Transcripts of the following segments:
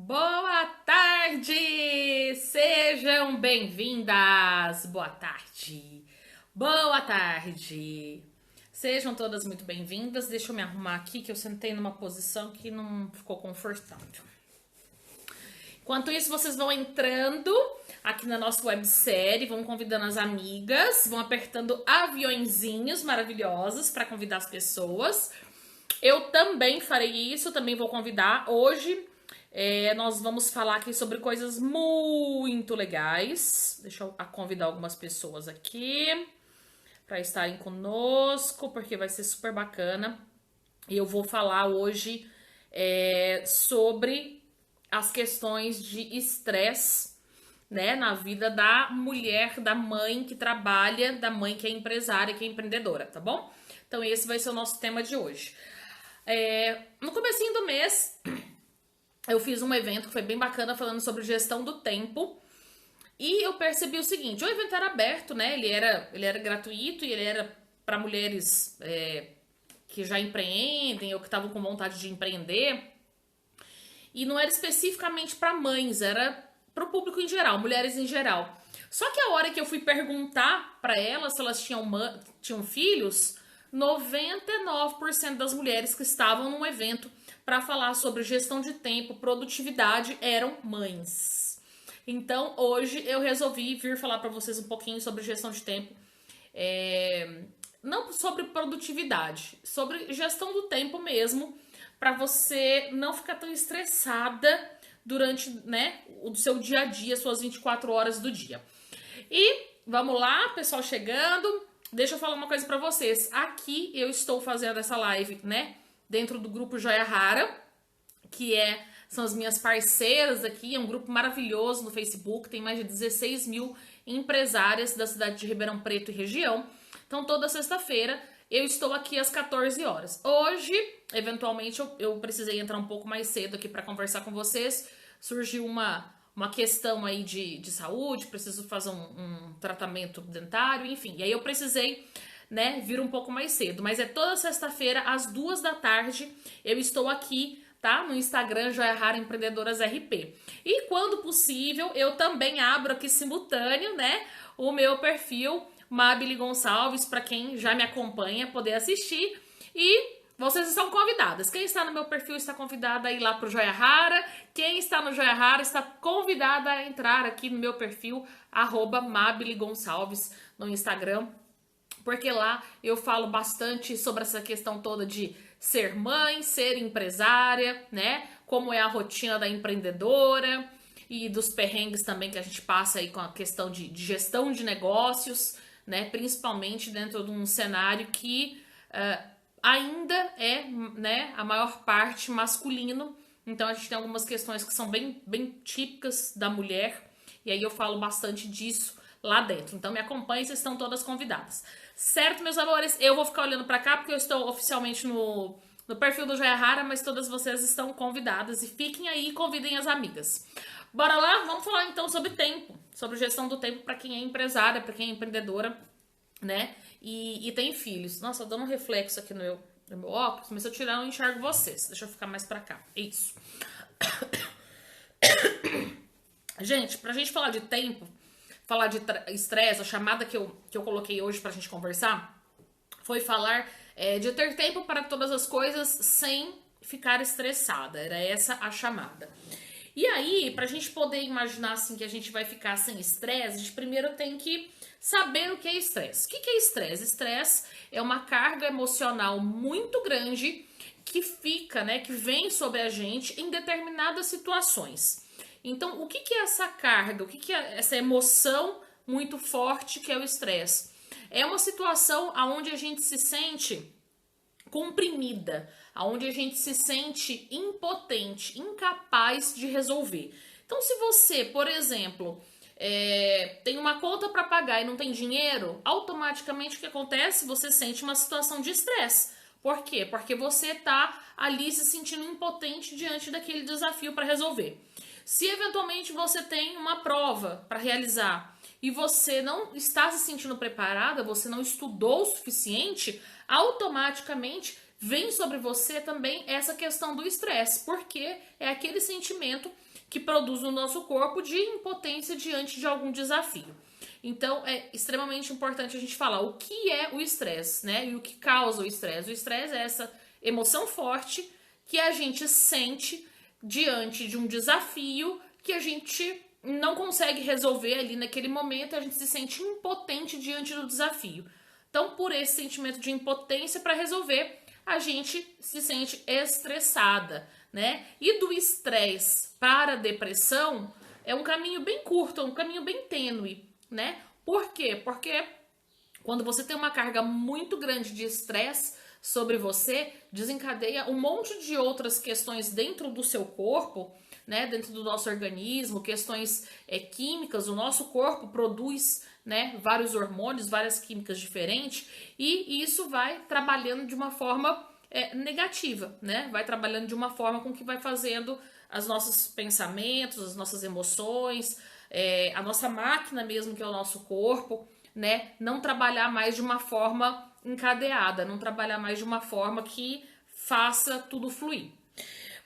Boa tarde! Sejam bem-vindas! Boa tarde! Boa tarde! Sejam todas muito bem-vindas. Deixa eu me arrumar aqui que eu sentei numa posição que não ficou confortável. Enquanto isso, vocês vão entrando aqui na nossa websérie, vão convidando as amigas, vão apertando aviõezinhos maravilhosos para convidar as pessoas. Eu também farei isso, também vou convidar. Hoje nós vamos falar aqui sobre coisas muito legais. Deixa eu convidar algumas pessoas aqui para estarem conosco, porque vai ser super bacana. E eu vou falar hoje sobre as questões de estresse, né, na vida da mulher, da mãe que trabalha, da mãe que é empresária, que é empreendedora, tá bom? Então esse vai ser o nosso tema de hoje. No comecinho do mês, eu fiz um evento que foi bem bacana falando sobre gestão do tempo. E eu percebi o seguinte, o evento era aberto, né? Ele era gratuito e ele era para mulheres que já empreendem ou que estavam com vontade de empreender. E não era especificamente para mães, era para o público em geral, mulheres em geral. Só que a hora que eu fui perguntar para elas se elas tinham filhos, 99% das mulheres que estavam no evento para falar sobre gestão de tempo, produtividade, eram mães. Então, hoje eu resolvi vir falar para vocês um pouquinho sobre gestão de tempo. Não sobre produtividade, sobre gestão do tempo mesmo, para você não ficar tão estressada durante, né, o seu dia a dia, suas 24 horas do dia. E vamos lá, pessoal chegando. Deixa eu falar uma coisa para vocês. Aqui eu estou fazendo essa live, né, dentro do grupo Joia Rara, que são as minhas parceiras aqui. É um grupo maravilhoso no Facebook, tem mais de 16 mil empresárias da cidade de Ribeirão Preto e região. Então, toda sexta-feira eu estou aqui às 14 horas. Hoje, eventualmente, eu precisei entrar um pouco mais cedo aqui para conversar com vocês. Surgiu uma questão aí de saúde, preciso fazer um tratamento dentário, enfim. E aí eu precisei, né, vir um pouco mais cedo. Mas é toda sexta-feira, às 2 da tarde, eu estou aqui, tá? No Instagram, Joia Rara Empreendedoras RP. E quando possível, eu também abro aqui simultâneo, né, o meu perfil Mabile Gonçalves, para quem já me acompanha poder assistir. E vocês estão convidadas. Quem está no meu perfil está convidada a ir lá pro Joia Rara. Quem está no Joia Rara está convidada a entrar aqui no meu perfil @Mabile Gonçalves no Instagram, porque lá eu falo bastante sobre essa questão toda de ser mãe, ser empresária, né? Como é a rotina da empreendedora e dos perrengues também que a gente passa aí com a questão de gestão de negócios, né? Principalmente dentro de um cenário que ainda é, né, a maior parte masculino. Então a gente tem algumas questões que são bem, bem típicas da mulher, e aí eu falo bastante disso lá dentro. Então me acompanhem, vocês estão todas convidadas. Certo, meus amores? Eu vou ficar olhando pra cá porque eu estou oficialmente no perfil do Joia Rara, mas todas vocês estão convidadas e fiquem aí e convidem as amigas. Bora lá? Vamos falar então sobre tempo, sobre gestão do tempo para quem é empresária, para quem é empreendedora, né? E tem filhos. Nossa, dando um reflexo aqui no meu óculos, mas se eu tirar eu não enxergo vocês. Deixa eu ficar mais pra cá. Isso. Gente, pra gente falar de tempo, falar de estresse, a chamada que eu coloquei hoje pra gente conversar foi falar de ter tempo para todas as coisas sem ficar estressada. Era essa a chamada. E aí, pra gente poder imaginar assim que a gente vai ficar sem estresse, a gente primeiro tem que saber o que é estresse. O que é estresse? Estresse é uma carga emocional muito grande que fica, né, que vem sobre a gente em determinadas situações. Então, o que é essa carga? O que é essa emoção muito forte que é o estresse? É uma situação onde a gente se sente comprimida, onde a gente se sente impotente, incapaz de resolver. Então, se você, por exemplo, tem uma conta para pagar e não tem dinheiro, automaticamente o que acontece? Você sente uma situação de estresse. Por quê? Porque você tá ali se sentindo impotente diante daquele desafio para resolver. Se eventualmente você tem uma prova para realizar e você não está se sentindo preparada, você não estudou o suficiente, automaticamente vem sobre você também essa questão do estresse, porque é aquele sentimento que produz no nosso corpo de impotência diante de algum desafio. Então, é extremamente importante a gente falar o que é o estresse, né? E o que causa o estresse. O estresse é essa emoção forte que a gente sente diante de um desafio que a gente não consegue resolver ali naquele momento, a gente se sente impotente diante do desafio. Então, por esse sentimento de impotência para resolver, a gente se sente estressada, né? E do estresse para a depressão é um caminho bem curto, é um caminho bem tênue, né? Por quê? Porque quando você tem uma carga muito grande de estresse sobre você, desencadeia um monte de outras questões dentro do seu corpo, né, dentro do nosso organismo, questões químicas. O nosso corpo produz, né, vários hormônios, várias químicas diferentes, e isso vai trabalhando de uma forma negativa, né? Vai trabalhando de uma forma com que vai fazendo os nossos pensamentos, as nossas emoções, a nossa máquina mesmo, que é o nosso corpo, né, não trabalhar mais de uma forma encadeada, não trabalhar mais de uma forma que faça tudo fluir.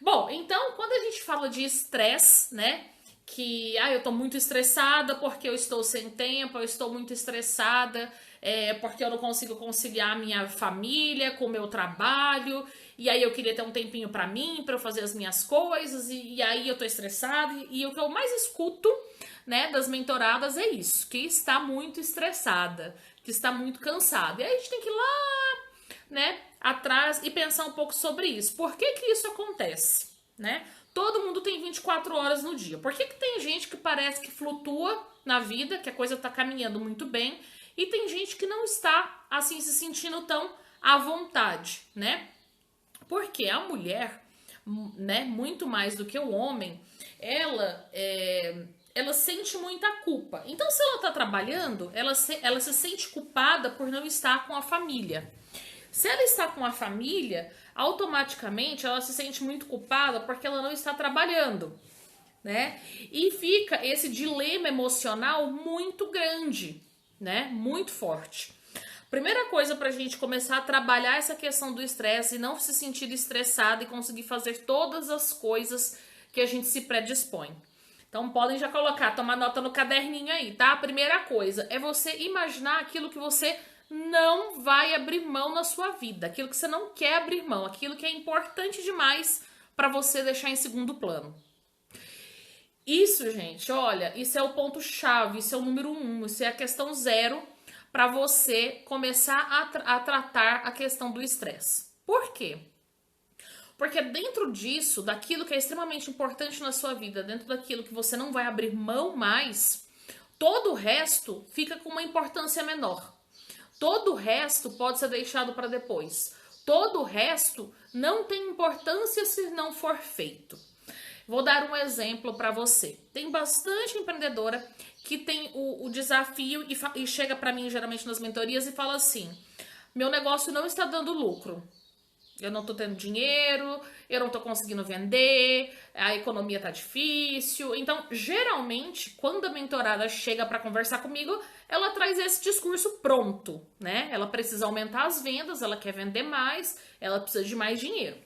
Bom, então, quando a gente fala de estresse, né, que eu tô muito estressada porque eu estou sem tempo, eu estou muito estressada porque eu não consigo conciliar minha família com o meu trabalho, e aí eu queria ter um tempinho pra mim, pra eu fazer as minhas coisas, e aí eu tô estressada, e o que eu mais escuto, né, das mentoradas é isso, que está muito estressada, que está muito cansada. E aí a gente tem que ir lá, né, atrás e pensar um pouco sobre isso. Por que que isso acontece, né? Todo mundo tem 24 horas no dia. Por que que tem gente que parece que flutua na vida, que a coisa tá caminhando muito bem, e tem gente que não está, assim, se sentindo tão à vontade, né? Porque a mulher, né, muito mais do que o homem, ela sente muita culpa. Então, se ela tá trabalhando, ela se sente culpada por não estar com a família. Se ela está com a família, automaticamente ela se sente muito culpada porque ela não está trabalhando, né? E fica esse dilema emocional muito grande, né? Muito forte. Primeira coisa pra gente começar a trabalhar essa questão do estresse e não se sentir estressado e conseguir fazer todas as coisas que a gente se predispõe. Então podem já colocar, tomar nota no caderninho aí, tá? A primeira coisa é você imaginar aquilo que você não vai abrir mão na sua vida, aquilo que você não quer abrir mão, aquilo que é importante demais para você deixar em segundo plano. Isso, gente, olha, isso é o ponto-chave, isso é o número 1, isso é a questão 0 para você começar a tratar a questão do estresse. Por quê? Porque dentro disso, daquilo que é extremamente importante na sua vida, dentro daquilo que você não vai abrir mão mais, todo o resto fica com uma importância menor. Todo o resto pode ser deixado para depois. Todo o resto não tem importância se não for feito. Vou dar um exemplo para você. Tem bastante empreendedora que tem o desafio e chega para mim geralmente nas mentorias e fala assim: meu negócio não está dando lucro. Eu não tô tendo dinheiro, eu não tô conseguindo vender, a economia tá difícil. Então, geralmente, quando a mentorada chega para conversar comigo, ela traz esse discurso pronto, né? Ela precisa aumentar as vendas, ela quer vender mais, ela precisa de mais dinheiro.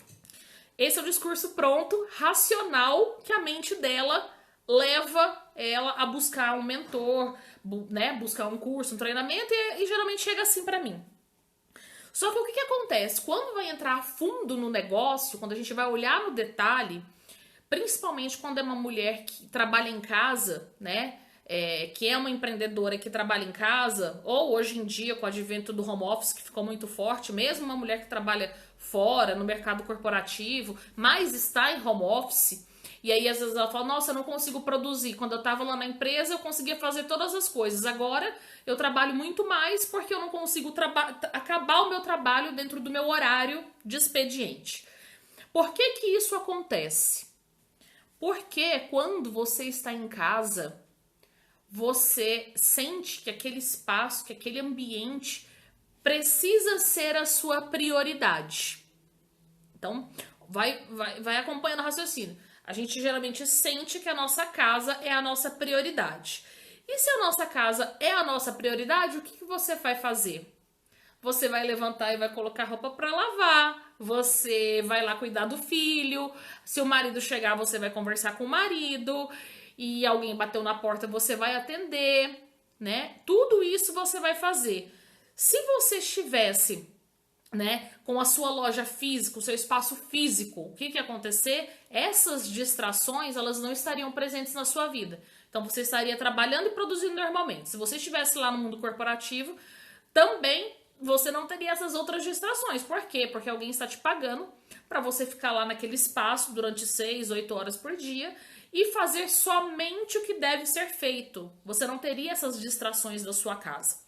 Esse é o discurso pronto, racional, que a mente dela leva ela a buscar um mentor, né? Buscar um curso, um treinamento, e geralmente chega assim para mim. Só que o que acontece? Quando vai entrar a fundo no negócio, quando a gente vai olhar no detalhe, principalmente quando é uma mulher que trabalha em casa, né? Que é uma empreendedora que trabalha em casa, ou hoje em dia com o advento do home office, que ficou muito forte, mesmo uma mulher que trabalha fora, no mercado corporativo, mas está em home office, e aí às vezes ela fala: nossa, eu não consigo produzir. Quando eu estava lá na empresa eu conseguia fazer todas as coisas, agora eu trabalho muito mais porque eu não consigo acabar o meu trabalho dentro do meu horário de expediente. Por que que isso acontece? Porque quando você está em casa, você sente que aquele espaço, que aquele ambiente precisa ser a sua prioridade. Então, vai acompanhando o raciocínio. A gente geralmente sente que a nossa casa é a nossa prioridade. E se a nossa casa é a nossa prioridade, o que você vai fazer? Você vai levantar e vai colocar roupa para lavar, você vai lá cuidar do filho. Se o marido chegar, você vai conversar com o marido. E alguém bateu na porta, você vai atender, né? Tudo isso você vai fazer. Se você estivesse, né, com a sua loja física, o seu espaço físico, o que ia acontecer? Essas distrações, elas não estariam presentes na sua vida. Então você estaria trabalhando e produzindo normalmente. Se você estivesse lá no mundo corporativo, também você não teria essas outras distrações. Por quê? Porque alguém está te pagando para você ficar lá naquele espaço durante 6, 8 horas por dia e fazer somente o que deve ser feito. Você não teria essas distrações da sua casa.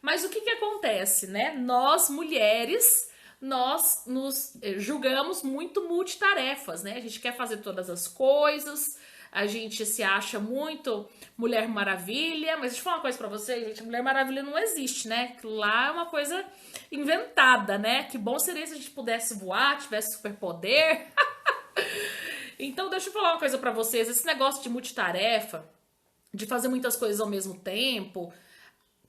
Mas o que acontece, né? Nós, mulheres, nós nos julgamos muito multitarefas, né? A gente quer fazer todas as coisas, a gente se acha muito Mulher Maravilha, mas deixa eu falar uma coisa pra vocês, gente, Mulher Maravilha não existe, né? Lá é uma coisa inventada, né? Que bom seria se a gente pudesse voar, tivesse superpoder. Então, deixa eu falar uma coisa pra vocês, esse negócio de multitarefa, de fazer muitas coisas ao mesmo tempo,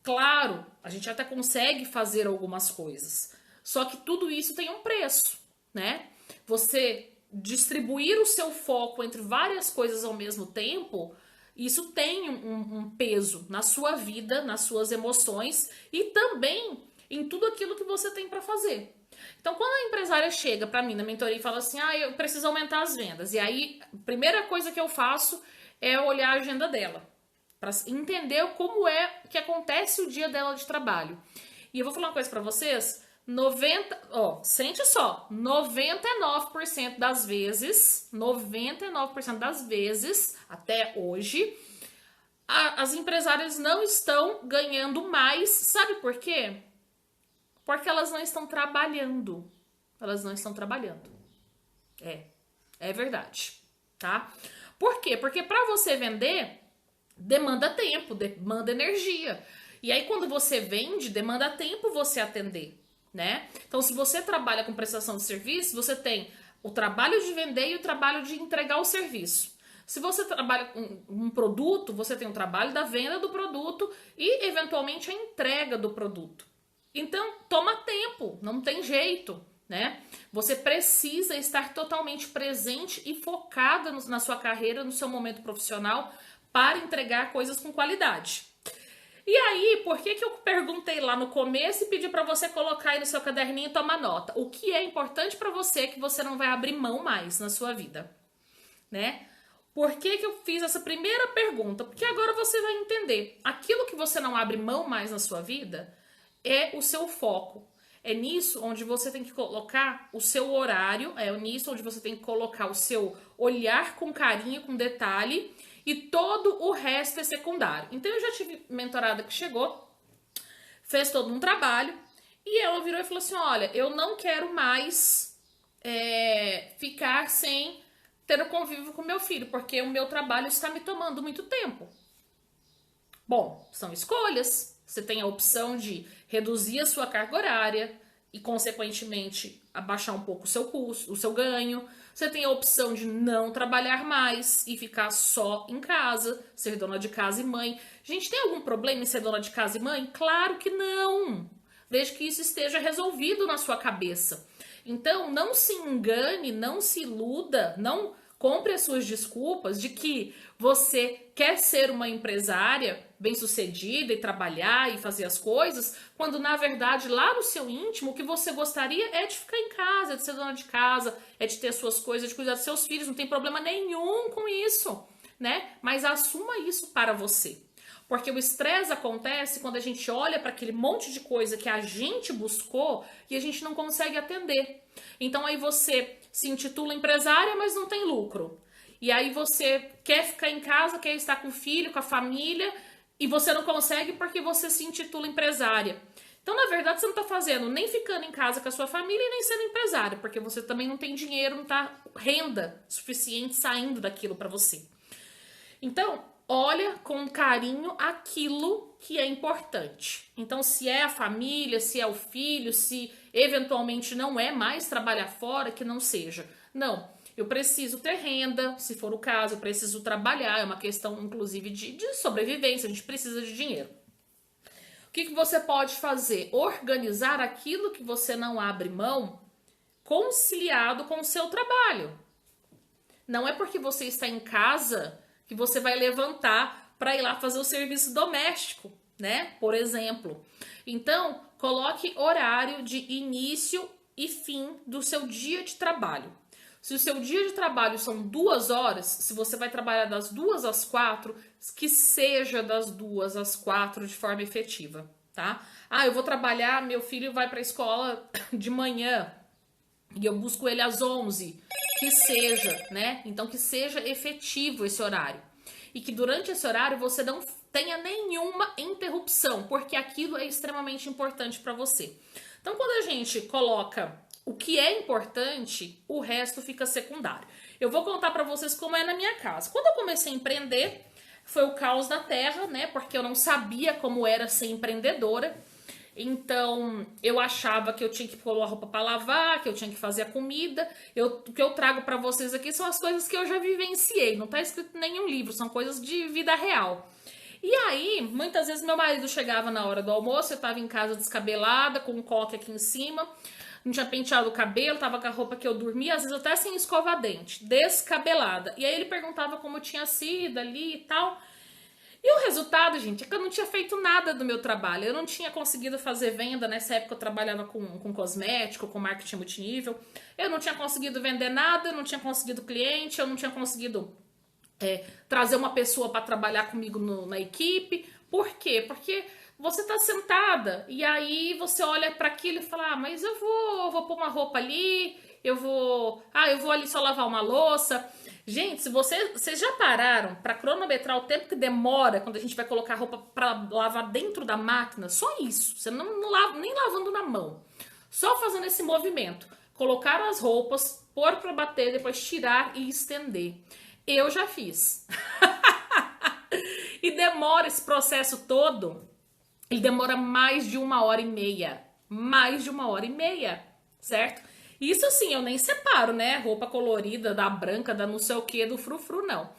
claro, a gente até consegue fazer algumas coisas, só que tudo isso tem um preço, né? Você distribuir o seu foco entre várias coisas ao mesmo tempo, isso tem um peso na sua vida, nas suas emoções e também em tudo aquilo que você tem para fazer. Então, quando a empresária chega para mim na mentoria e fala assim, eu preciso aumentar as vendas, e aí a primeira coisa que eu faço é olhar a agenda dela, para entender como é que acontece o dia dela de trabalho. E eu vou falar uma coisa para vocês, sente só, 99% das vezes, 99% das vezes, até hoje, as empresárias não estão ganhando mais, sabe por quê? Porque elas não estão trabalhando. Elas não estão trabalhando. É verdade, tá? Por quê? Porque para você vender, demanda tempo, demanda energia. E aí quando você vende, demanda tempo você atender, né? Então se você trabalha com prestação de serviço, você tem o trabalho de vender e o trabalho de entregar o serviço. Se você trabalha com um produto, você tem o trabalho da venda do produto e eventualmente a entrega do produto. Então toma tempo, não tem jeito, né? Você precisa estar totalmente presente e focada na sua carreira, no seu momento profissional, para entregar coisas com qualidade. E aí, por que eu perguntei lá no começo e pedi para você colocar aí no seu caderninho e tomar nota? O que é importante para você que você não vai abrir mão mais na sua vida, né? Por que eu fiz essa primeira pergunta? Porque agora você vai entender. Aquilo que você não abre mão mais na sua vida é o seu foco. É nisso onde você tem que colocar o seu horário, é nisso onde você tem que colocar o seu olhar com carinho, com detalhe, e todo o resto é secundário. Então eu já tive mentorada que chegou, fez todo um trabalho, e ela virou e falou assim, olha, eu não quero mais ficar sem ter o convívio com meu filho, porque o meu trabalho está me tomando muito tempo. Bom, são escolhas. Você tem a opção de reduzir a sua carga horária e, consequentemente, abaixar um pouco o seu custo, o seu ganho. Você tem a opção de não trabalhar mais e ficar só em casa, ser dona de casa e mãe. Gente, tem algum problema em ser dona de casa e mãe? Claro que não! Desde que isso esteja resolvido na sua cabeça. Então, não se engane, não se iluda, não compre as suas desculpas de que você quer ser uma empresária bem-sucedida e trabalhar e fazer as coisas, quando na verdade lá no seu íntimo o que você gostaria é de ficar em casa, é de ser dona de casa, é de ter suas coisas, de cuidar dos seus filhos, não tem problema nenhum com isso, né? Mas assuma isso para você. Porque o estresse acontece quando a gente olha para aquele monte de coisa que a gente buscou e a gente não consegue atender. Então aí você se intitula empresária, mas não tem lucro. E aí você quer ficar em casa, quer estar com o filho, com a família, e você não consegue porque você se intitula empresária. Então, na verdade, você não está fazendo nem ficando em casa com a sua família e nem sendo empresária, porque você também não tem dinheiro, não está renda suficiente saindo daquilo para você. Então, olha com carinho aquilo que é importante. Então, se é a família, se é o filho, se eventualmente não é mais trabalhar fora, que não seja. Não, eu preciso ter renda, se for o caso, eu preciso trabalhar, é uma questão, inclusive, de sobrevivência, a gente precisa de dinheiro. O que você pode fazer? Organizar aquilo que você não abre mão conciliado com o seu trabalho. Não é porque você está em casa que você vai levantar para ir lá fazer o serviço doméstico, né? Por exemplo. Então, coloque horário de início e fim do seu dia de trabalho. Se o seu dia de trabalho são 2 horas, se você vai trabalhar das 2 às 4, que seja das 2 às 4 de forma efetiva, tá? Ah, eu vou trabalhar, meu filho vai para a escola de manhã e eu busco ele às 11, que seja, né? Então que seja efetivo esse horário. E que durante esse horário você não tenha nenhuma interrupção, porque aquilo é extremamente importante para você. Então quando a gente coloca o que é importante, o resto fica secundário. Eu vou contar para vocês como é na minha casa. Quando eu comecei a empreender, foi o caos da terra, né? Porque eu não sabia como era ser empreendedora. Então, eu achava que eu tinha que pôr a roupa para lavar, que eu tinha que fazer a comida. O que eu trago para vocês aqui são as coisas que eu já vivenciei. Não tá escrito em nenhum livro, são coisas de vida real. E aí, muitas vezes meu marido chegava na hora do almoço, eu tava em casa descabelada, com um coque aqui em cima, não tinha penteado o cabelo, tava com a roupa que eu dormia, às vezes até sem escova dente, descabelada. E aí ele perguntava como tinha sido ali e tal. E o resultado, gente, é que eu não tinha feito nada do meu trabalho. Eu não tinha conseguido fazer venda. Nessa época eu trabalhava com cosmético, com marketing multinível. Eu não tinha conseguido vender nada, eu não tinha conseguido cliente, eu não tinha conseguido trazer uma pessoa para trabalhar comigo na equipe. Por quê? Porque você tá sentada e aí você olha para aquilo e fala, ah, mas eu vou pôr uma roupa ali, eu vou ali só lavar uma louça. Gente, se vocês já pararam para cronometrar o tempo que demora quando a gente vai colocar a roupa para lavar dentro da máquina? Só isso. Você não lava, nem lavando na mão. Só fazendo esse movimento. Colocar as roupas, pôr para bater, depois tirar e estender. Eu já fiz. E demora esse processo todo. Ele demora mais de 1h30. Mais de 1h30, certo? Isso sim, eu nem separo, né? Roupa colorida, da branca, da não sei o que, do frufru, não.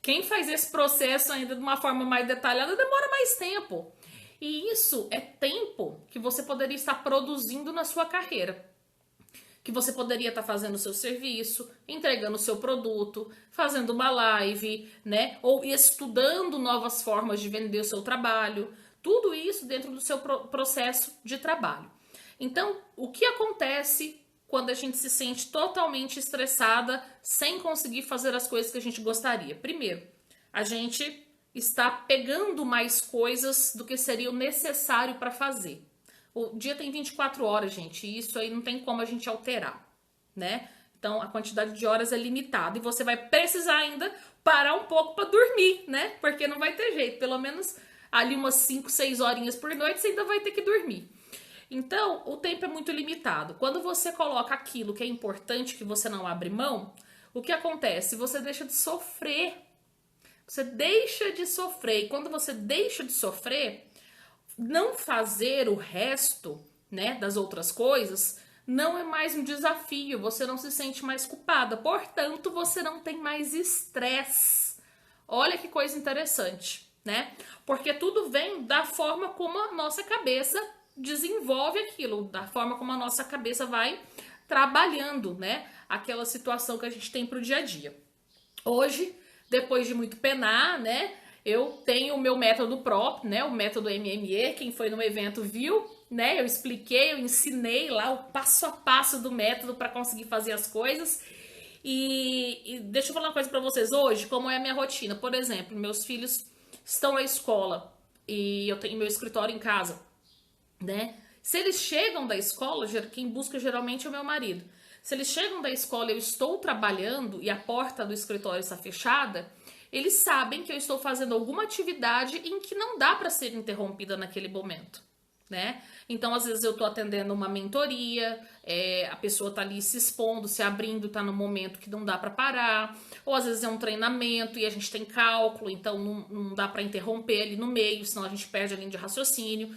Quem faz esse processo ainda de uma forma mais detalhada demora mais tempo. E isso é tempo que você poderia estar produzindo na sua carreira. Que você poderia estar fazendo o seu serviço, entregando o seu produto, fazendo uma live, né? Ou estudando novas formas de vender o seu trabalho. Tudo isso dentro do seu processo de trabalho. Então, o que acontece quando a gente se sente totalmente estressada, sem conseguir fazer as coisas que a gente gostaria? Primeiro, a gente está pegando mais coisas do que seria o necessário para fazer. O dia tem 24 horas, gente, e isso aí não tem como a gente alterar, né? Então, a quantidade de horas é limitada e você vai precisar ainda parar um pouco para dormir, né? Porque não vai ter jeito, pelo menos ali umas 5, 6 horinhas por noite você ainda vai ter que dormir. Então, o tempo é muito limitado. Quando você coloca aquilo que é importante, que você não abre mão, o que acontece? Você deixa de sofrer. Você deixa de sofrer. E quando você deixa de sofrer, não fazer o resto, né, das outras coisas, não é mais um desafio. Você não se sente mais culpada. Portanto, você não tem mais estresse. Olha que coisa interessante, né? Porque tudo vem da forma como a nossa cabeça desenvolve aquilo, da forma como a nossa cabeça vai trabalhando, né? Aquela situação que a gente tem pro dia a dia. Hoje, depois de muito penar, né? Eu tenho o meu método próprio, né? O método MME. Quem foi no evento viu, né? Eu expliquei, eu ensinei lá o passo a passo do método para conseguir fazer as coisas. E deixa eu falar uma coisa para vocês hoje, como é a minha rotina. Por exemplo, meus filhos estão na escola e eu tenho meu escritório em casa, né? Se eles chegam da escola, quem busca geralmente é o meu marido. Se eles chegam da escola e eu estou trabalhando e a porta do escritório está fechada, eles sabem que eu estou fazendo alguma atividade em que não dá para ser interrompida naquele momento, né? Então, às vezes eu estou atendendo uma mentoria, a pessoa está ali se expondo, se abrindo, está no momento que não dá para parar, ou às vezes é um treinamento e a gente tem cálculo, então não dá para interromper ali no meio, senão a gente perde a linha de raciocínio.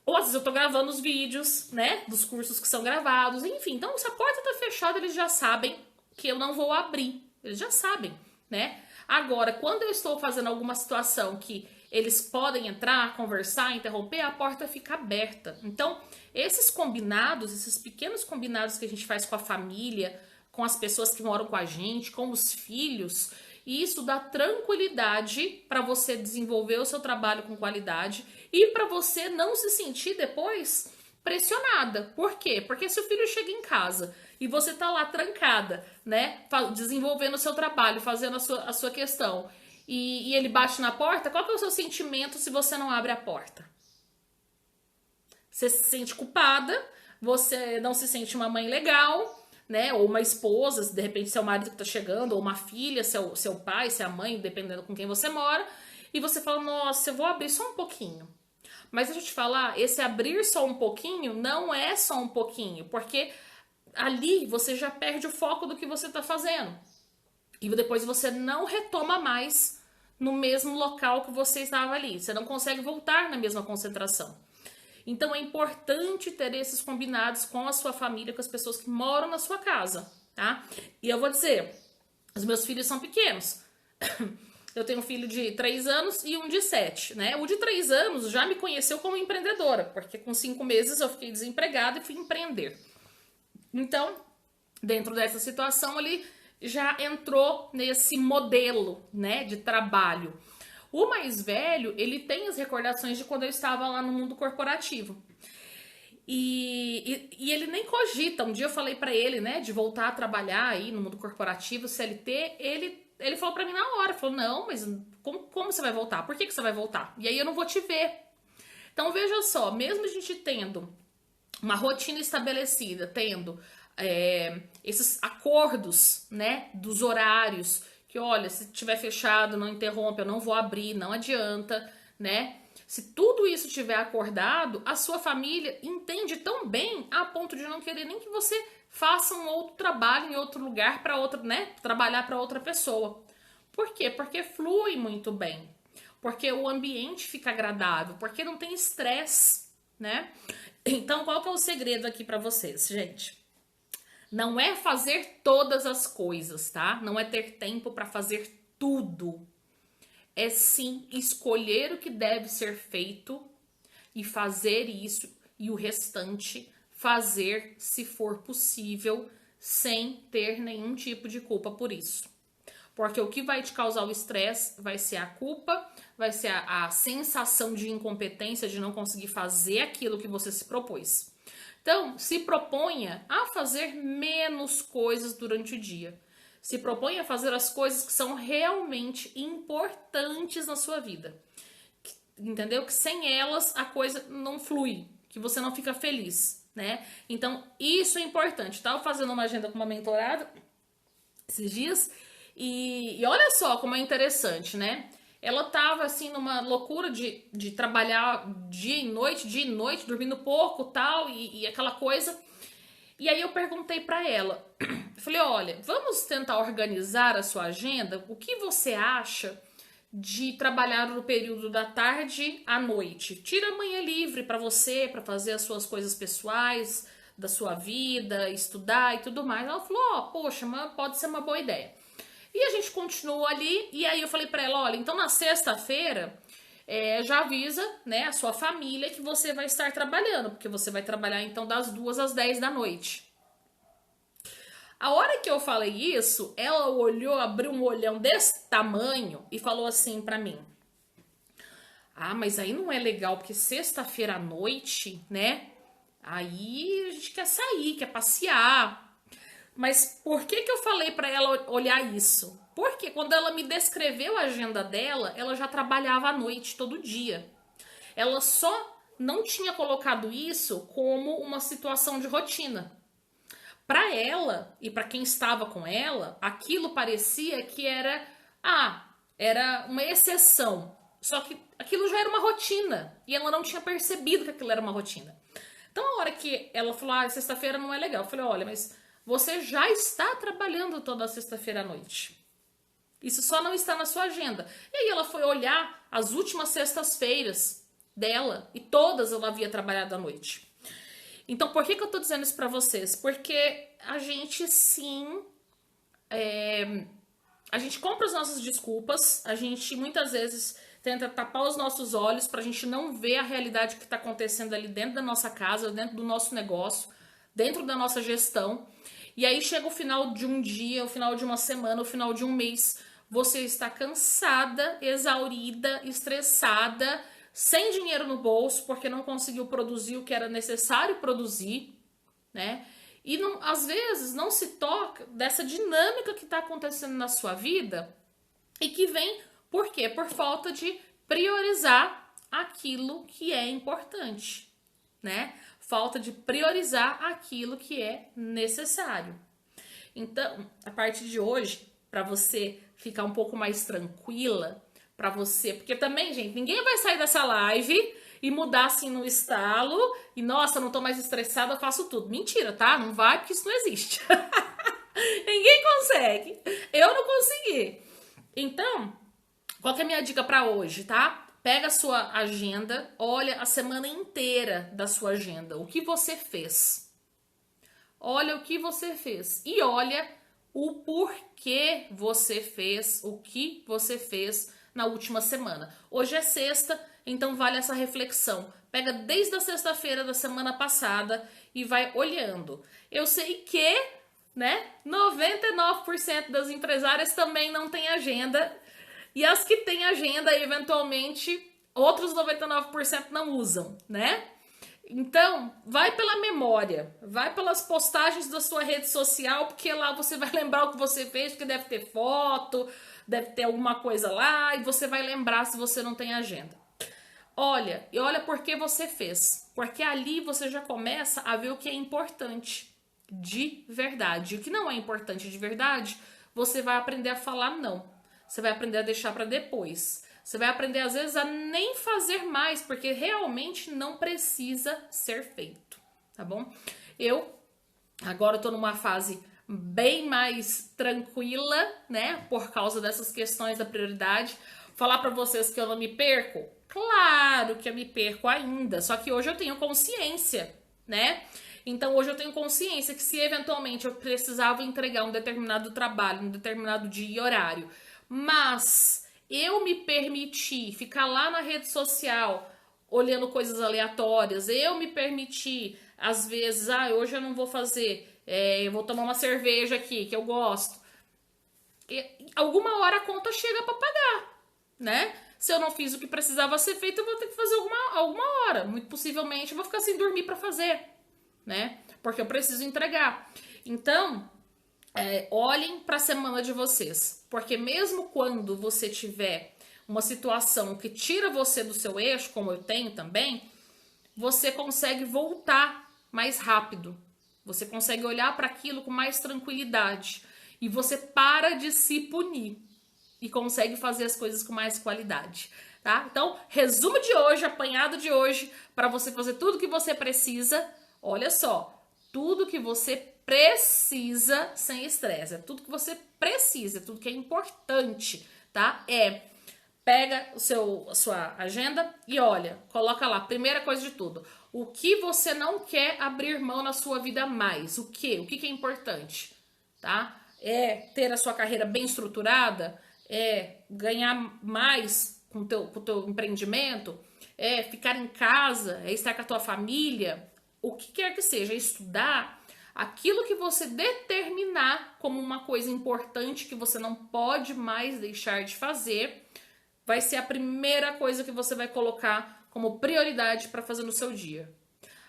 Ou às vezes eu tô gravando os vídeos, né, dos cursos que são gravados, enfim. Então, se a porta tá fechada, eles já sabem que eu não vou abrir. Eles já sabem, né? Agora, quando eu estou fazendo alguma situação que eles podem entrar, conversar, interromper, a porta fica aberta. Então, esses combinados, esses pequenos combinados que a gente faz com a família, com as pessoas que moram com a gente, com os filhos, e isso dá tranquilidade para você desenvolver o seu trabalho com qualidade e para você não se sentir depois pressionada. Por quê? Porque se o filho chega em casa e você tá lá trancada, né, desenvolvendo o seu trabalho, fazendo a sua questão, e ele bate na porta, qual que é o seu sentimento se você não abre a porta? Você se sente culpada, você não se sente uma mãe legal, né? Ou uma esposa, de repente seu marido que tá chegando, ou uma filha, seu pai, se é a mãe, dependendo com quem você mora, e você fala, nossa, eu vou abrir só um pouquinho. Mas deixa eu te falar, esse abrir só um pouquinho não é só um pouquinho, porque ali você já perde o foco do que você tá fazendo. E depois você não retoma mais no mesmo local que você estava ali. Você não consegue voltar na mesma concentração. Então é importante ter esses combinados com a sua família, com as pessoas que moram na sua casa, tá? E eu vou dizer, os meus filhos são pequenos. Eu tenho um filho de 3 anos e um de 7, né? O de 3 anos já me conheceu como empreendedora, porque com 5 meses eu fiquei desempregada e fui empreender. Então, dentro dessa situação, ele já entrou nesse modelo, né, de trabalho. O mais velho, ele tem as recordações de quando eu estava lá no mundo corporativo. E ele nem cogita. Um dia eu falei pra ele, né, de voltar a trabalhar aí no mundo corporativo, CLT. Ele falou pra mim na hora, falou, não, mas como você vai voltar? Por que você vai voltar? E aí eu não vou te ver. Então veja só, mesmo a gente tendo uma rotina estabelecida, tendo esses acordos, né, dos horários, que olha, se tiver fechado, não interrompe, eu não vou abrir, não adianta, né? Se tudo isso tiver acordado, a sua família entende tão bem a ponto de não querer nem que você faça um outro trabalho em outro lugar para outra, né? Trabalhar para outra pessoa. Por quê? Porque flui muito bem. Porque o ambiente fica agradável, porque não tem estresse, né? Então, qual que é o segredo aqui para vocês, gente? Não é fazer todas as coisas, tá? Não é ter tempo para fazer tudo. É sim escolher o que deve ser feito e fazer isso e o restante fazer se for possível sem ter nenhum tipo de culpa por isso. Porque o que vai te causar o estresse vai ser a culpa, vai ser a sensação de incompetência, de não conseguir fazer aquilo que você se propôs. Então, se proponha a fazer menos coisas durante o dia. Se proponha a fazer as coisas que são realmente importantes na sua vida. Entendeu? Que sem elas a coisa não flui, que você não fica feliz, né? Então, isso é importante. Estava fazendo uma agenda com uma mentorada esses dias e olha só como é interessante, né? Ela tava assim numa loucura de trabalhar dia e noite, dormindo pouco, tal, e aquela coisa. E aí eu perguntei pra ela, eu falei, olha, vamos tentar organizar a sua agenda? O que você acha de trabalhar no período da tarde à noite? Tira a manhã livre pra você, pra fazer as suas coisas pessoais, da sua vida, estudar e tudo mais. Ela falou, ó, poxa, mas pode ser uma boa ideia. E a gente continuou ali, e aí eu falei pra ela, olha, então na sexta-feira, já avisa, né, a sua família que você vai estar trabalhando, porque você vai trabalhar então das 2 às 10 da noite. A hora que eu falei isso, ela olhou, abriu um olhão desse tamanho e falou assim pra mim, ah, mas aí não é legal, porque sexta-feira à noite, né, aí a gente quer sair, quer passear. Mas por que eu falei pra ela olhar isso? Porque quando ela me descreveu a agenda dela, ela já trabalhava à noite todo dia. Ela só não tinha colocado isso como uma situação de rotina. Para ela e para quem estava com ela, aquilo parecia que era uma exceção. Só que aquilo já era uma rotina e ela não tinha percebido que aquilo era uma rotina. Então a hora que ela falou, sexta-feira não é legal, eu falei, olha, mas você já está trabalhando toda sexta-feira à noite. Isso só não está na sua agenda. E aí ela foi olhar as últimas sextas-feiras dela e todas ela havia trabalhado à noite. Então, por que eu tô dizendo isso pra vocês? Porque a gente sim... a gente compra as nossas desculpas, a gente muitas vezes tenta tapar os nossos olhos pra gente não ver a realidade que tá acontecendo ali dentro da nossa casa, dentro do nosso negócio, dentro da nossa gestão. E aí chega o final de um dia, o final de uma semana, o final de um mês, você está cansada, exaurida, estressada, sem dinheiro no bolso, porque não conseguiu produzir o que era necessário produzir, né? E não, às vezes não se toca dessa dinâmica que está acontecendo na sua vida e que vem por quê? Por falta de priorizar aquilo que é importante, né? Falta de priorizar aquilo que é necessário. Então, a partir de hoje, para você ficar um pouco mais tranquila, para você, porque também, gente, ninguém vai sair dessa live e mudar assim no estalo e nossa, não tô mais estressada, eu faço tudo. Mentira, tá? Não vai, porque isso não existe. Ninguém consegue. Eu não consegui. Então, qual que é a minha dica para hoje, tá? Pega a sua agenda, olha a semana inteira da sua agenda, o que você fez. Olha o que você fez e olha o porquê você fez o que você fez na última semana. Hoje é sexta, então vale essa reflexão. Pega desde a sexta-feira da semana passada e vai olhando. Eu sei que, né, 99% das empresárias também não tem agenda. E as que têm agenda, eventualmente, outros 99% não usam, né? Então, vai pela memória, vai pelas postagens da sua rede social, porque lá você vai lembrar o que você fez, porque deve ter foto, deve ter alguma coisa lá, e você vai lembrar se você não tem agenda. Olha, e olha por que você fez, porque ali você já começa a ver o que é importante de verdade. E o que não é importante de verdade, você vai aprender a falar não. Você vai aprender a deixar para depois. Você vai aprender, às vezes, a nem fazer mais, porque realmente não precisa ser feito, tá bom? Agora eu tô numa fase bem mais tranquila, né? Por causa dessas questões da prioridade. Falar para vocês que eu não me perco? Claro que eu me perco ainda, só que hoje eu tenho consciência, né? Então hoje eu tenho consciência que se eventualmente eu precisava entregar um determinado trabalho, um determinado dia e horário, mas eu me permiti ficar lá na rede social olhando coisas aleatórias, eu me permiti, às vezes, hoje eu não vou fazer, eu vou tomar uma cerveja aqui, que eu gosto. E alguma hora a conta chega para pagar, né? Se eu não fiz o que precisava ser feito, eu vou ter que fazer alguma hora. Muito possivelmente eu vou ficar sem dormir para fazer, né? Porque eu preciso entregar. Então, olhem para a semana de vocês, porque mesmo quando você tiver uma situação que tira você do seu eixo, como eu tenho também, você consegue voltar mais rápido, você consegue olhar para aquilo com mais tranquilidade e você para de se punir e consegue fazer as coisas com mais qualidade, tá? Então, resumo de hoje, apanhado de hoje, para você fazer tudo que você precisa. Olha só, tudo que você precisa sem estresse, é tudo que você precisa, é tudo que é importante, tá? Pega a sua agenda e olha, coloca lá, primeira coisa de tudo, o que você não quer abrir mão na sua vida mais, o que é importante, tá? É ter a sua carreira bem estruturada, é ganhar mais com o teu empreendimento, é ficar em casa, é estar com a tua família, o que quer que seja, é estudar. Aquilo que você determinar como uma coisa importante que você não pode mais deixar de fazer, vai ser a primeira coisa que você vai colocar como prioridade para fazer no seu dia.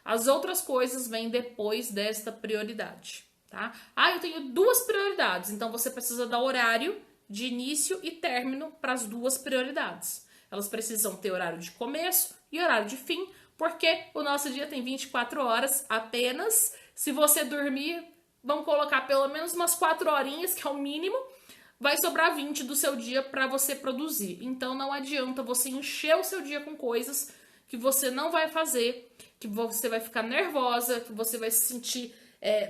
As outras coisas vêm depois desta prioridade, tá? Eu tenho duas prioridades, então você precisa dar horário de início e término para as duas prioridades. Elas precisam ter horário de começo e horário de fim, porque o nosso dia tem 24 horas apenas. Se você dormir, vamos colocar pelo menos umas 4 horinhas, que é o mínimo, vai sobrar 20 do seu dia para você produzir. Então não adianta você encher o seu dia com coisas que você não vai fazer, que você vai ficar nervosa, que você vai se sentir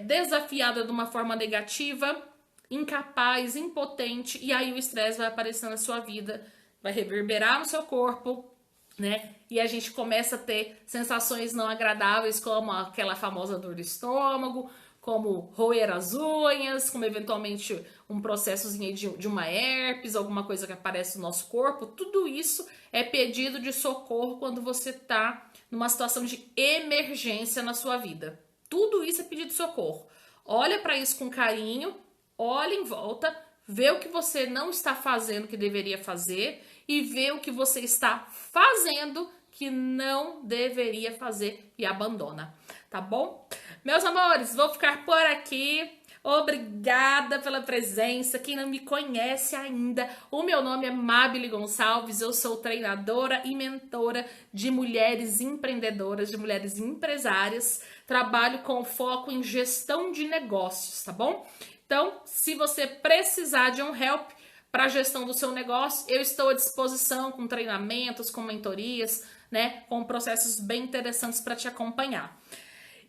desafiada de uma forma negativa, incapaz, impotente, e aí o estresse vai aparecer na sua vida, vai reverberar no seu corpo, né? E a gente começa a ter sensações não agradáveis, como aquela famosa dor do estômago, como roer as unhas, como eventualmente um processozinho de uma herpes, alguma coisa que aparece no nosso corpo. Tudo isso é pedido de socorro quando você está numa situação de emergência na sua vida. Tudo isso é pedido de socorro. Olha para isso com carinho, olha em volta, vê o que você não está fazendo que deveria fazer e vê o que você está fazendo que não deveria fazer e abandona, tá bom? Meus amores, vou ficar por aqui. Obrigada pela presença. Quem não me conhece ainda, o meu nome é Mabile Gonçalves, eu sou treinadora e mentora de mulheres empreendedoras, de mulheres empresárias. Trabalho com foco em gestão de negócios, tá bom? Então, se você precisar de um help para a gestão do seu negócio, eu estou à disposição com treinamentos, com mentorias, né, com processos bem interessantes para te acompanhar.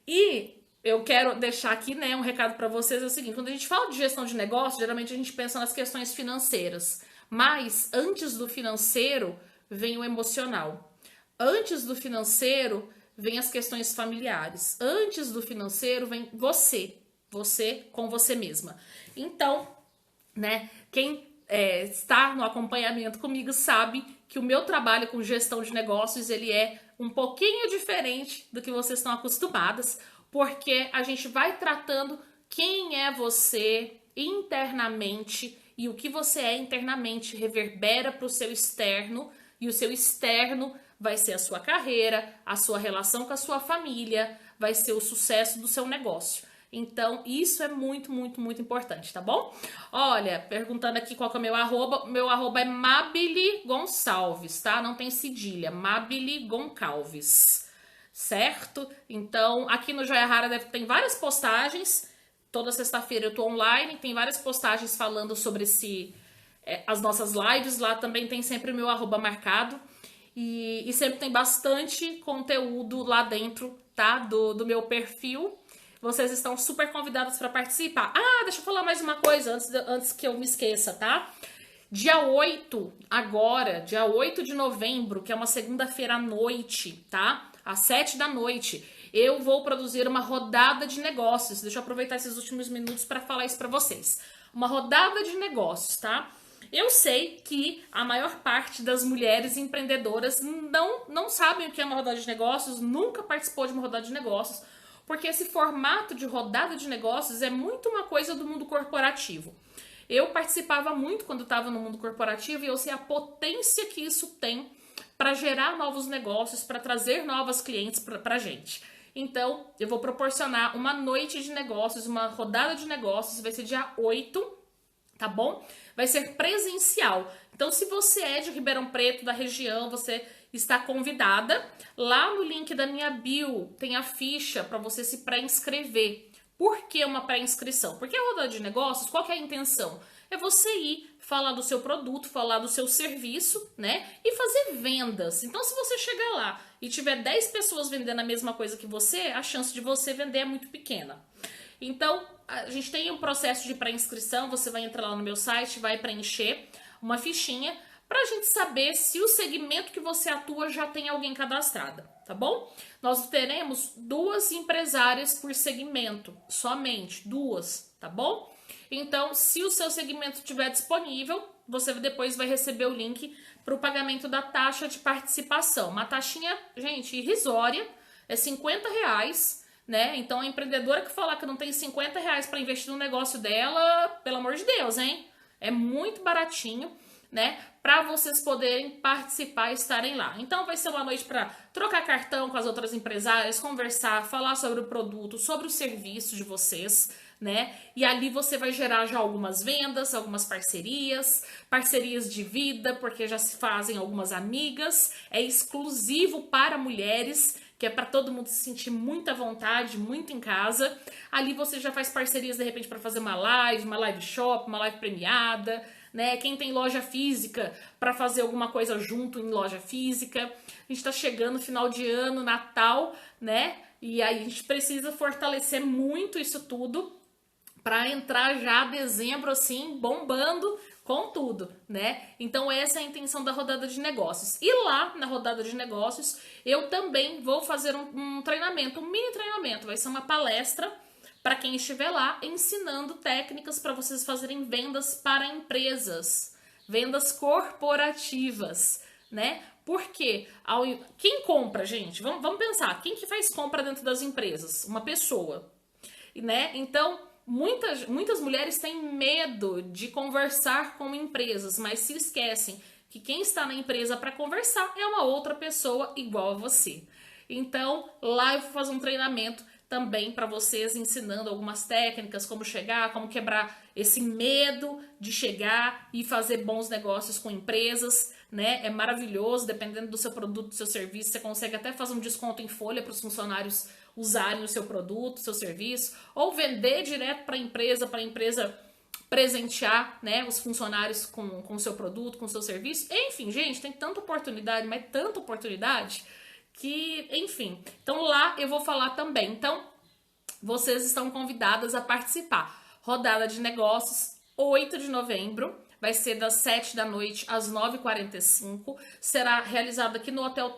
E eu quero deixar aqui, né, um recado para vocês, é o seguinte: quando a gente fala de gestão de negócio, geralmente a gente pensa nas questões financeiras, mas antes do financeiro vem o emocional. Antes do financeiro vem as questões familiares. Antes do financeiro vem você com você mesma. Então, né, quem está no acompanhamento comigo sabe que o meu trabalho com gestão de negócios, ele é um pouquinho diferente do que vocês estão acostumadas, porque a gente vai tratando quem é você internamente e o que você é internamente reverbera para o seu externo, e o seu externo vai ser a sua carreira, a sua relação com a sua família, vai ser o sucesso do seu negócio. Então, isso é muito, muito, muito importante, tá bom? Olha, perguntando aqui qual que é o meu arroba é Mabile Gonçalves, tá? Não tem cedilha, Mabile Goncalves, certo? Então, aqui no Joia Rara tem várias postagens, toda sexta-feira eu tô online, tem várias postagens falando sobre as nossas lives, lá também tem sempre o meu arroba marcado, e sempre tem bastante conteúdo lá dentro, tá? Do meu perfil. Vocês estão super convidados para participar. Ah, deixa eu falar mais uma coisa antes que eu me esqueça, tá? Dia 8, agora, dia 8 de novembro, que é uma segunda-feira à noite, tá? Às 7 da noite, eu vou produzir uma rodada de negócios. Deixa eu aproveitar esses últimos minutos para falar isso para vocês. Uma rodada de negócios, tá? Eu sei que a maior parte das mulheres empreendedoras não sabem o que é uma rodada de negócios, nunca participou de uma rodada de negócios, porque esse formato de rodada de negócios é muito uma coisa do mundo corporativo. Eu participava muito quando estava no mundo corporativo e eu sei a potência que isso tem para gerar novos negócios, para trazer novas clientes para a gente. Então, eu vou proporcionar uma noite de negócios, uma rodada de negócios, vai ser dia 8, tá bom? Vai ser presencial. Então, se você é de Ribeirão Preto, da região, você está convidada. Lá no link da minha bio tem a ficha para você se pré-inscrever. Por que uma pré-inscrição? Porque a rodada de negócios, qual que é a intenção? É você ir falar do seu produto, falar do seu serviço, né? E fazer vendas. Então, se você chegar lá e tiver 10 pessoas vendendo a mesma coisa que você, a chance de você vender é muito pequena. Então, a gente tem um processo de pré-inscrição, você vai entrar lá no meu site, vai preencher uma fichinha para a gente saber se o segmento que você atua já tem alguém cadastrada, tá bom? Nós teremos 2 empresárias por segmento, somente 2, tá bom? Então, se o seu segmento estiver disponível, você depois vai receber o link para o pagamento da taxa de participação. Uma taxinha, gente, irrisória, é R$50, né? Então, a empreendedora que falar que não tem R$50 para investir no negócio dela, pelo amor de Deus, hein? É muito baratinho, né? Para vocês poderem participar e estarem lá. Então, vai ser uma noite para trocar cartão com as outras empresárias, conversar, falar sobre o produto, sobre o serviço de vocês, né? E ali você vai gerar já algumas vendas, algumas parcerias de vida, porque já se fazem algumas amigas. É exclusivo para mulheres, que é para todo mundo se sentir muito à vontade, muito em casa. Ali você já faz parcerias, de repente, para fazer uma live shop, uma live premiada, né? Quem tem loja física, para fazer alguma coisa junto em loja física. A gente tá chegando final de ano, Natal, né? E aí a gente precisa fortalecer muito isso tudo para entrar já dezembro assim, bombando com tudo, né? Então essa é a intenção da rodada de negócios. E lá na rodada de negócios, eu também vou fazer um treinamento, um mini treinamento, vai ser uma palestra para quem estiver lá ensinando técnicas para vocês fazerem vendas para empresas, vendas corporativas, né? Porque quem compra, gente? Vamos pensar, quem que faz compra dentro das empresas? Uma pessoa, né? Então, muitas mulheres têm medo de conversar com empresas, mas se esquecem que quem está na empresa para conversar é uma outra pessoa igual a você. Então, lá eu vou fazer um treinamento também para vocês, ensinando algumas técnicas, como chegar, como quebrar esse medo de chegar e fazer bons negócios com empresas, né? É maravilhoso, dependendo do seu produto, do seu serviço, você consegue até fazer um desconto em folha para os funcionários usarem o seu produto, o seu serviço, ou vender direto para a empresa presentear, né, os funcionários com o seu produto, com o seu serviço. Enfim, gente, tem tanta oportunidade, mas tanta oportunidade que, enfim. Então lá eu vou falar também. Então, vocês estão convidadas a participar. Rodada de negócios, 8 de novembro. Vai ser das 7 da noite às 9h45. Será realizado aqui no Hotel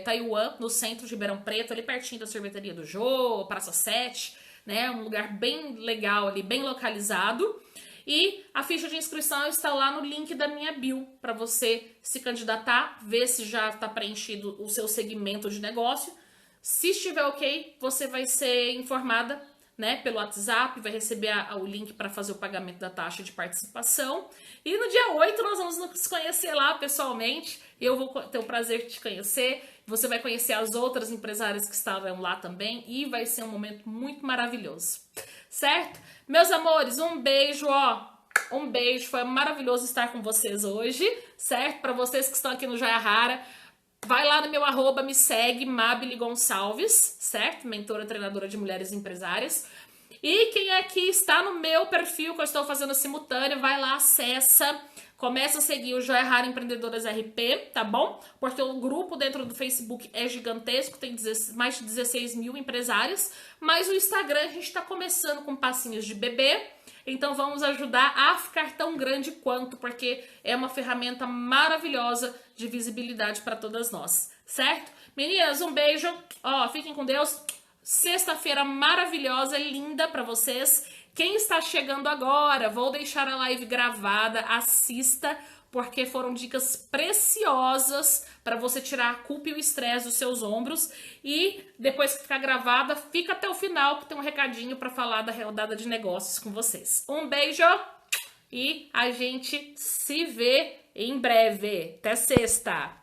Taiwan, no centro de Ribeirão Preto, ali pertinho da sorveteria do Jô, Praça 7, né? Um lugar bem legal ali, bem localizado. E a ficha de inscrição está lá no link da minha bio, para você se candidatar, ver se já está preenchido o seu segmento de negócio. Se estiver ok, você vai ser informada, né, pelo WhatsApp, vai receber o link para fazer o pagamento da taxa de participação. E no dia 8 nós vamos nos conhecer lá pessoalmente. Eu vou ter o prazer de te conhecer. Você vai conhecer as outras empresárias que estavam lá também. E vai ser um momento muito maravilhoso. Certo? Meus amores, um beijo, ó. Um beijo. Foi maravilhoso estar com vocês hoje. Certo? Para vocês que estão aqui no Joia Rara, vai lá no meu @, me segue, Mabile Gonçalves, certo? Mentora, treinadora de mulheres empresárias. E quem aqui está no meu perfil que eu estou fazendo simultâneo, vai lá, acessa, começa a seguir o Joia Rara Empreendedoras RP, tá bom? Porque o grupo dentro do Facebook é gigantesco, tem mais de 16 mil empresários, mas o Instagram a gente está começando com passinhos de bebê. Então vamos ajudar a ficar tão grande quanto, porque é uma ferramenta maravilhosa de visibilidade para todas nós, certo? Meninas, um beijo, ó, fiquem com Deus. Sexta-feira maravilhosa, linda para vocês. Quem está chegando agora, vou deixar a live gravada, assista, porque foram dicas preciosas para você tirar a culpa e o estresse dos seus ombros. E depois que ficar gravada, fica até o final, que tem um recadinho para falar da rodada de negócios com vocês. Um beijo e a gente se vê em breve. Até sexta!